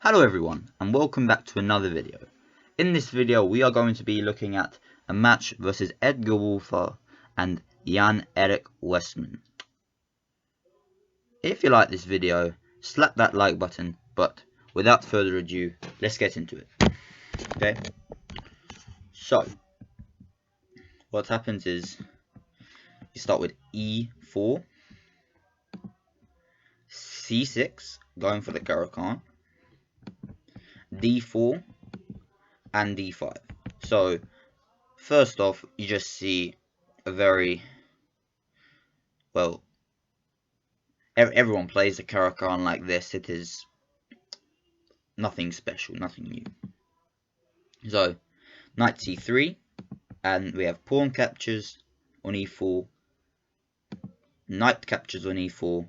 Hello everyone, and welcome back to another video. In this video we are going to be looking at a match versus Edgar Walther and Jann Erik Westman. If you like this video, slap that like button, but without further ado, let's get into it. Okay, so what happens is you start with E4, C6, going for the Caracan, D4 and D5. So first off, you just see a very, well, everyone plays the Caracan like this. It is nothing special, nothing new. So knight c3, and we have pawn captures on e4, knight captures on e4,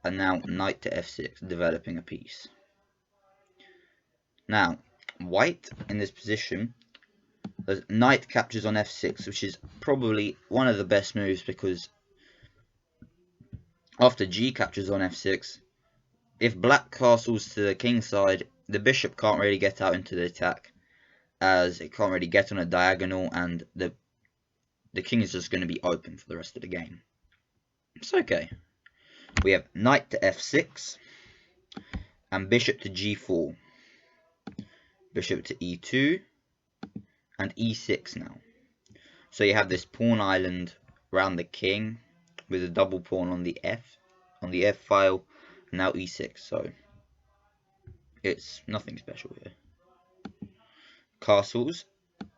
and now knight to f6, developing a piece. Now white in this position, knight captures on f6, which is probably one of the best moves, because after g captures on f6, if black castles to the king side, the bishop can't really get out into the attack, as it can't really get on a diagonal, and the king is just going to be open for the rest of the game. It's okay. We have knight to f6 and bishop to g4, bishop to e2 and e6 now. So you have this pawn island around the king with a double pawn on the f file, and now e6. So it's nothing special here. Castles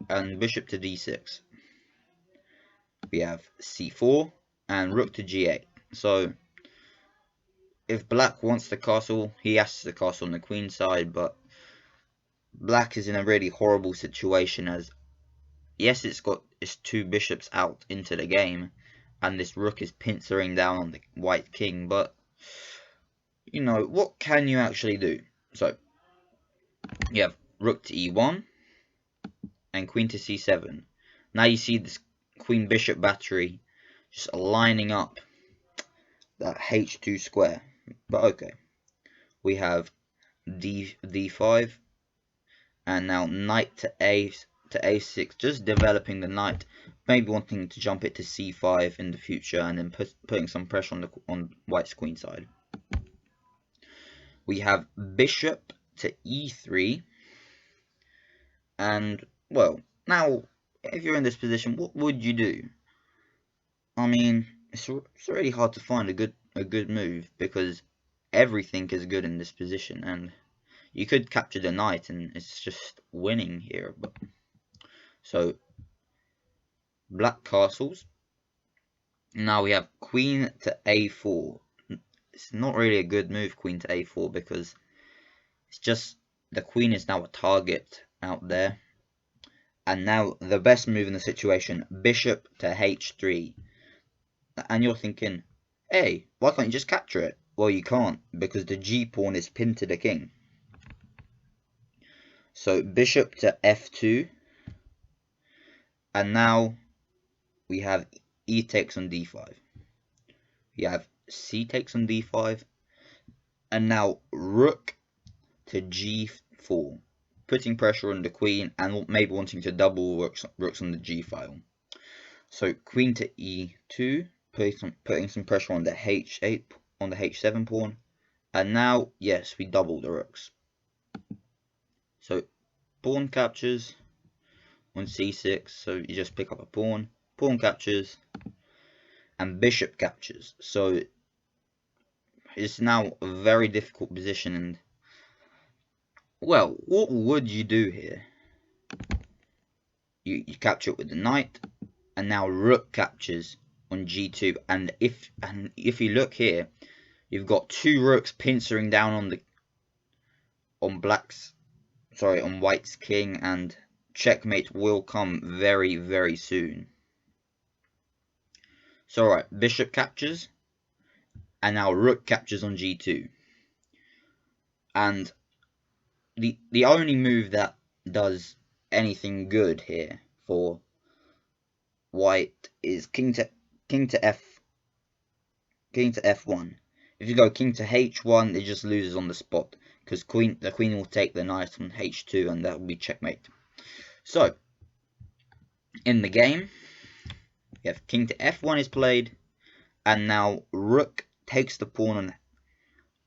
and bishop to d6. We have c4 and rook to g8. So if black wants the castle, he has to castle on the queen side, but black is in a really horrible situation, as yes, it's got its two bishops out into the game, and this rook is pincering down on the white king, but you know, what can you actually do? So you have rook to e1 and queen to c7. Now you see this queen bishop battery just lining up that h2 square. But okay, we have d5, and now knight to a6, just developing the knight, maybe wanting to jump it to c5 in the future, and then putting some pressure on white's queen side. We have bishop to e3, and well, now if you're in this position, what would you do? I mean, it's really hard to find a good move, because everything is good in this position, and you could capture the knight and it's just winning here. But so black castles. Now we have queen to a4. It's not really a good move, queen to a4, because it's just the queen is now a target out there. And now the best move in the situation, bishop to h3. And you're thinking, hey, why can't you just capture it? Well, you can't, because the g pawn is pinned to the king. So bishop to f2, and now we have e takes on d5. We have c takes on d5, and now rook to g4, putting pressure on the queen and maybe wanting to double rooks on the g file. So queen to e2, putting some pressure on the h8, on the h7 pawn, and now yes, we double the rooks. So pawn captures on c6, so you just pick up a pawn, pawn captures, and bishop captures. So it's now a very difficult position, and well, what would you do here? You capture it with the knight, and now rook captures on g2, and if you look here, you've got two rooks pincering down on white's king, and checkmate will come very, very soon. So right, bishop captures, and now rook captures on g2. And the only move that does anything good here for white is king to f1. If you go king to h1, it just loses on the spot. because the queen will take the knight on h2, and that will be checkmate. So in the game, we have king to f1 is played, and now rook takes the pawn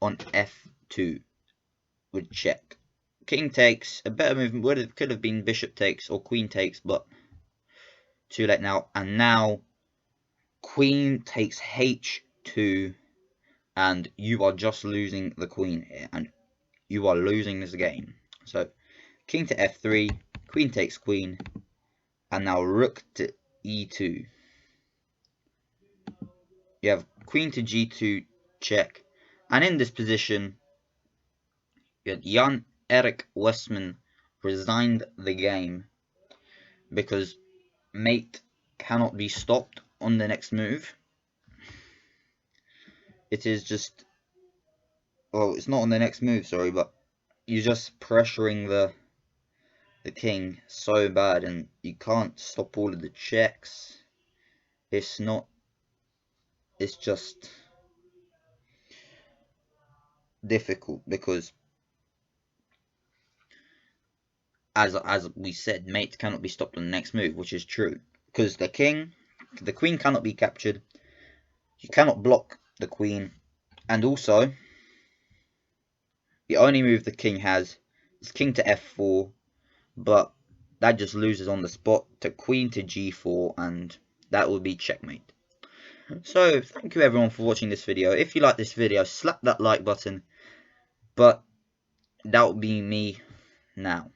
on f2 with check. King takes, a better movement could have been bishop takes or queen takes, but too late now. And now queen takes h2, and you are just losing the queen here, and you are losing this game. So king to f3, queen takes queen, and now rook to e2. You have queen to g2 check, and in this position, Jann Erik Westman resigned the game because mate cannot be stopped on the next move. It is just, well, it's not on the next move, sorry, but you're just pressuring the king so bad, and you can't stop all of the checks. It's just difficult because as we said, mate cannot be stopped on the next move, which is true, because the queen cannot be captured. You cannot block the queen, and also the only move the king has is king to f4, but that just loses on the spot to queen to g4, and that will be checkmate. So thank you everyone for watching this video. If you like this video, slap that like button, but that will be me now.